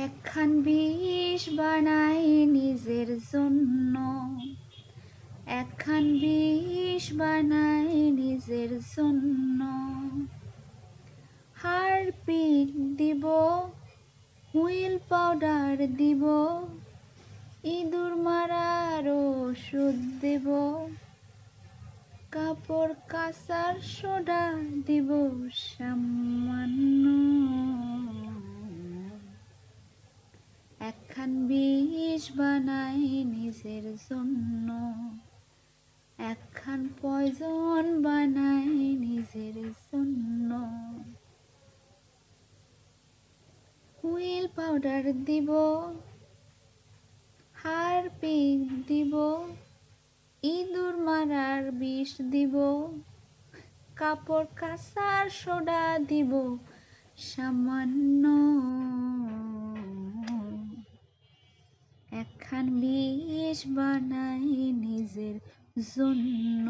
একখান বিষ বানাই নিজের জন্য, একখান বিষ বানাই নিজের জন্য। হারপিক দিব, হুইল পাউডার দিব, ইঁদুর মারার ওষুধ দেব, কাপড় কাচার সোডা দিব সামান্য। একখান বিষ বানাই নিজের জন্য, একখান পয়জন বানাই নিজের জন্য। হুইল পাউডার দিব, হারপিক দিব, ইঁদুর মারার বিষ দিব, কাপড় কাচার সোডা দিব সামান্য। একখান বিষ বানাই নিজের জন্য।